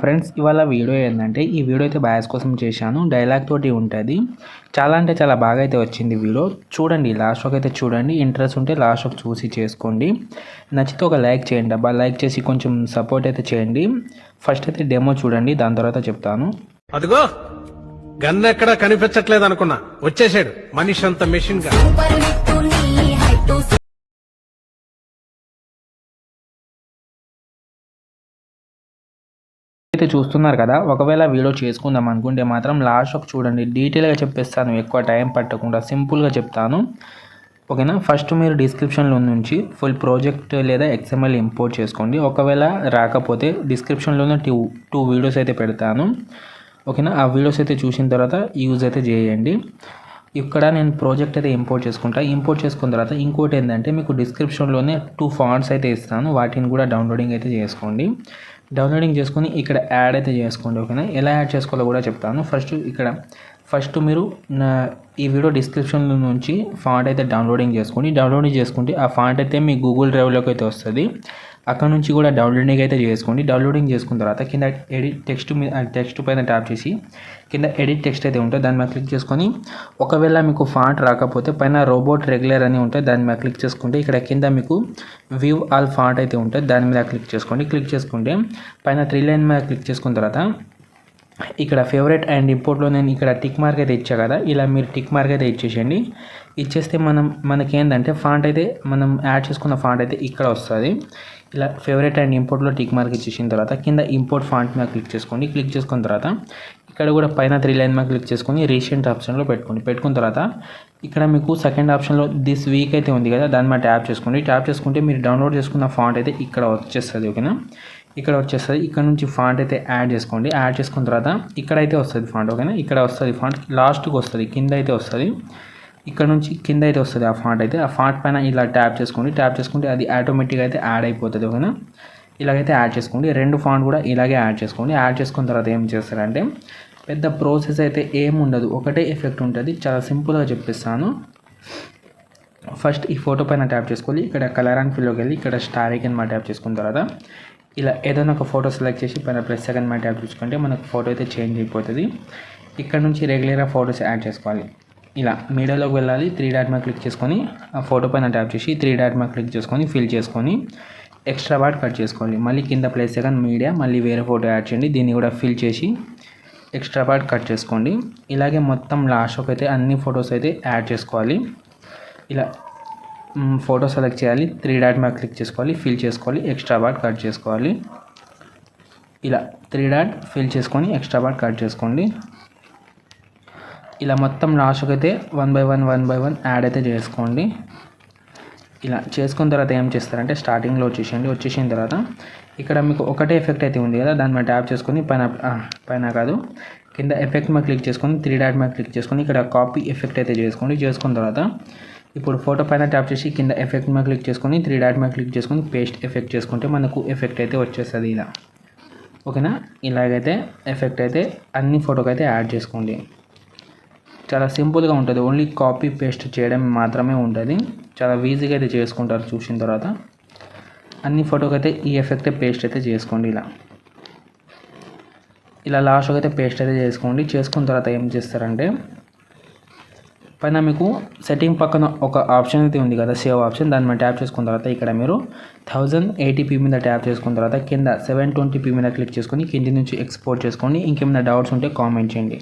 Friends ఇవాళ video ఏంటంటే ఈ వీడియో అయితే బాయ్స్ కోసం చేశాను. డైలాగ్ తోటి ఉంటుంది. చాలా అంటే చాలా బాగా అయితే వచ్చింది వీడియో. చూడండి, లాస్ట్ వరకు అయితే చూడండి. ఇంట్రెస్ట్ ఉంటే లాస్ట్ వరకు చూసి చేసుకోండి. నచ్చితే ఒక లైక్ చేయండి అబ్బా. లైక్ చేసి కొంచెం సపోర్ట్ అయితే చేయండి. ఫస్ట్ అయితే డెమో చూడండి, దాని తర్వాత చెప్తాను. అదిగో గన్ ఎక్కడ కనిపించట్లేదు అనుకున్నా, వచ్చేసాడు మనిషి అంత మెషిన్ గా. అయితే చూస్తున్నారు కదా. ఒకవేళ వీడియో చేసుకుందాం అనుకుంటే మాత్రం లాస్ట్ వరకు చూడండి. డీటెయిల్గా చెప్పేస్తాను, ఎక్కువ టైం పట్టకుండా సింపుల్గా చెప్తాను. ఓకేనా. ఫస్ట్ మీరు డిస్క్రిప్షన్లో నుంచి ఫుల్ ప్రాజెక్ట్ లేదా XML ఇంపోర్ట్ చేసుకోండి. ఒకవేళ రాకపోతే డిస్క్రిప్షన్లోనే టూ వీడియోస్ అయితే పెడతాను. ఓకేనా. ఆ వీడియోస్ అయితే చూసిన తర్వాత యూజ్ అయితే చేయండి. ఇక్కడ నేను ప్రాజెక్ట్ అయితే ఇంపోర్ట్ చేసుకుంటా. ఇంపోర్ట్ చేసుకున్న తర్వాత ఇంకోటి ఏంటంటే మీకు డిస్క్రిప్షన్లోనే 2 ఫాంట్స్ అయితే ఇస్తాను. వాటిని కూడా డౌన్లోడింగ్ అయితే చేసుకోండి. డౌన్లోడింగ్ చేసుకొని ఇక్కడ యాడ్ అయితే చేసుకోండి. ఓకేనా. ఎలా యాడ్ చేసుకోవాలో కూడా చెప్తాను. ఫస్ట్ మీరు ఈ వీడియో డిస్క్రిప్షన్లో నుంచి ఫాంట్ అయితే డౌన్లోడింగ్ చేసుకోండి. డౌన్లోడింగ్ చేసుకుంటే ఆ ఫాంట్ అయితే మీ గూగుల్ డ్రైవ్లోకి అయితే వస్తుంది. అక్కడ నుంచి కూడా డౌన్లోడింగ్ అయితే చేసుకోండి. డౌన్లోడింగ్ చేసుకున్న తర్వాత కింద ఎడిట్ టెక్స్ట్ పైన ట్యాప్ చేసి కింద ఎడిట్ టెక్స్ట్ అయితే ఉంటుంది, దాని మీద క్లిక్ చేసుకొని ఒకవేళ మీకు ఫాంట్ రాకపోతే పైన రోబోట్ రెగ్యులర్ అని ఉంటుంది, దాని మీద క్లిక్ చేసుకుంటే ఇక్కడ కింద మీకు వ్యూ ఆల్ ఫాంట్ అయితే ఉంటుంది, దాని మీద క్లిక్ చేసుకోండి. క్లిక్ చేసుకుంటే పైన 3 లైన్ మీద క్లిక్ చేసుకున్న తర్వాత ఇక్కడ ఫేవరెట్ అండ్ ఇంపోర్ట్లో నేను ఇక్కడ టిక్ మార్క్ అయితే ఇచ్చా కదా, ఇలా మీరు టిక్ మార్క్ అయితే ఇచ్చేసేయండి. ఇచ్చేస్తే మనకేంటంటే ఫాంట్ అయితే మనం యాడ్ చేసుకున్న ఫాంట్ అయితే ఇక్కడ వస్తుంది. ఇలా ఫేవరెట్ అండ్ ఇంపోర్ట్లో టిక్ మార్క్ ఇచ్చేసిన తర్వాత కింద ఇంపోర్ట్ ఫాంట్ మీద క్లిక్ చేసుకోండి. క్లిక్ చేసుకున్న తర్వాత ఇక్కడ కూడా పైన 3 లైన్ మీద క్లిక్ చేసుకొని రీసెంట్ ఆప్షన్లో పెట్టుకోండి. పెట్టుకున్న తర్వాత ఇక్కడ మీకు సెకండ్ ఆప్షన్లో దిస్ వీక్ అయితే ఉంది కదా, దాని మీద ట్యాప్ చేసుకోండి. ట్యాప్ చేసుకుంటే మీరు డౌన్లోడ్ చేసుకున్న ఫాంట్ అయితే ఇక్కడ వచ్చేస్తుంది. ఓకేనా. ఇక్కడ వచ్చేస్తుంది. ఇక్కడ నుంచి ఫాంట్ అయితే యాడ్ చేసుకోండి. యాడ్ చేసుకున్న తర్వాత ఇక్కడైతే వస్తుంది ఫాంట్. ఓకేనా. ఇక్కడ వస్తుంది ఫాంట్, లాస్ట్కి వస్తుంది, కింద అయితే వస్తుంది. ఇక్కడ నుంచి కింద అయితే వస్తుంది ఆ ఫాంట్ అయితే. ఆ ఫాంట్ పైన ఇలా ట్యాప్ చేసుకోండి. ట్యాప్ చేసుకుంటే అది ఆటోమేటిక్గా అయితే యాడ్ అయిపోతుంది. ఓకేనా. ఇలాగైతే యాడ్ చేసుకోండి. 2 ఫాంట్ కూడా ఇలాగే యాడ్ చేసుకోండి. యాడ్ చేసుకున్న తర్వాత ఏం చేస్తారంటే పెద్ద ప్రాసెస్ అయితే ఏముండదు, ఒకటే ఎఫెక్ట్ ఉంటుంది. చాలా సింపుల్గా చెప్పిస్తాను. ఫస్ట్ ఈ ఫోటో పైన ట్యాప్ చేసుకోవాలి. ఇక్కడ కలర్ అండ్ ఫిల్లోకి వెళ్ళి ఇక్కడ స్టార్ ఐకాన్ మీద ట్యాప్ చేసుకున్న తర్వాత ఇలా ఏదైనా ఒక ఫోటో సెలెక్ట్ చేసి పైన ప్లస్ సెకండ్ మీద ట్యాప్ చేసుకుంటే మనకు ఫోటో అయితే చేంజ్ అయిపోతుంది. ఇక్కడ నుంచి రెగ్యులర్గా ఫోటోస్ యాడ్ చేసుకోవాలి. ఇలా మీడియాలోకి వెళ్ళాలి. 3 డాట్ మీద క్లిక్ చేసుకొని ఆ ఫోటో పైన ట్యాప్ చేసి 3 డాట్ మీద క్లిక్ చేసుకొని ఫిల్ చేసుకొని ఎక్స్ట్రా పార్ట్ కట్ చేసుకోవాలి. మళ్ళీ కింద ప్లస్ సెకండ్ మీడియా, మళ్ళీ వేరే ఫోటో యాడ్ చేయండి. దీన్ని కూడా ఫిల్ చేసి ఎక్స్ట్రా పార్ట్ కట్ చేసుకోండి. ఇలాగే మొత్తం లాస్ట్కి అయితే అన్ని ఫొటోస్ అయితే యాడ్ చేసుకోవాలి. ఇలా ఫోటో సెలెక్ట్ చేయాలి. 3 డాట్ మీద క్లిక్ చేసుకోవాలి, ఫిల్ చేసుకోవాలి, ఎక్స్ట్రా పార్ట్ కట్ చేసుకోవాలి. ఇలా 3 డాట్ ఫిల్ చేసుకొని ఎక్స్ట్రా పార్ట్ కట్ చేసుకోండి. ఇలా మొత్తం లాస్ట్కి అయితే 1 బై 1 యాడ్ అయితే చేసుకోండి. ఇలా చేసుకున్న తర్వాత ఏం చేస్తారంటే స్టార్టింగ్లో వచ్చేసిన తర్వాత ఇక్కడ మీకు ఒకటే ఎఫెక్ట్ అయితే ఉంది కదా, దాని మీద ట్యాప్ చేసుకొని పైన కాదు కింద ఎఫెక్ట్ మీద క్లిక్ చేసుకొని 3 డాట్ మీద క్లిక్ చేసుకొని ఇక్కడ కాపీ ఎఫెక్ట్ అయితే చేసుకోండి. చేసుకున్న తర్వాత ఇప్పుడు ఫోటో పైన ట్యాప్ చేసి కింద ఎఫెక్ట్ మీద క్లిక్ చేసుకొని 3 డాట్ మీద క్లిక్ చేసుకొని పేస్ట్ ఎఫెక్ట్ చేసుకుంటే మనకు ఎఫెక్ట్ అయితే వచ్చేస్తుంది ఇలా. ఓకేనా. ఇలాగైతే ఎఫెక్ట్ అయితే అన్ని ఫోటోకి అయితే యాడ్ చేసుకోండి. చాలా సింపుల్గా ఉంటుంది. ఓన్లీ కాపీ పేస్ట్ చేయడం మాత్రమే ఉంటుంది. చాలా ఈజీగా అయితే చేసుకుంటారు. చూసిన తర్వాత అన్ని ఫోటోకి అయితే ఈ ఎఫెక్ట్ పేస్ట్ అయితే చేసుకోండి. ఇలా లాస్ట్కి అయితే పేస్ట్ అయితే చేసుకోండి. చేసుకున్న తర్వాత ఏం చేస్తారంటే పైన మీకు సెట్టింగ్ పక్కన ఒక ఆప్షన్ అయితే ఉంది కదా, సేవ్ ఆప్షన్, దాని మీద ట్యాప్ చేసుకున్న తర్వాత ఇక్కడ మీరు 1080p మీద ట్యాప్ చేసుకున్న తర్వాత కింద 720p మీద క్లిక్ చేసుకొని కింది నుంచి ఎక్స్పోర్ట్ చేసుకోండి. ఇంకేమైనా డౌట్స్ ఉంటే కామెంట్ చేయండి.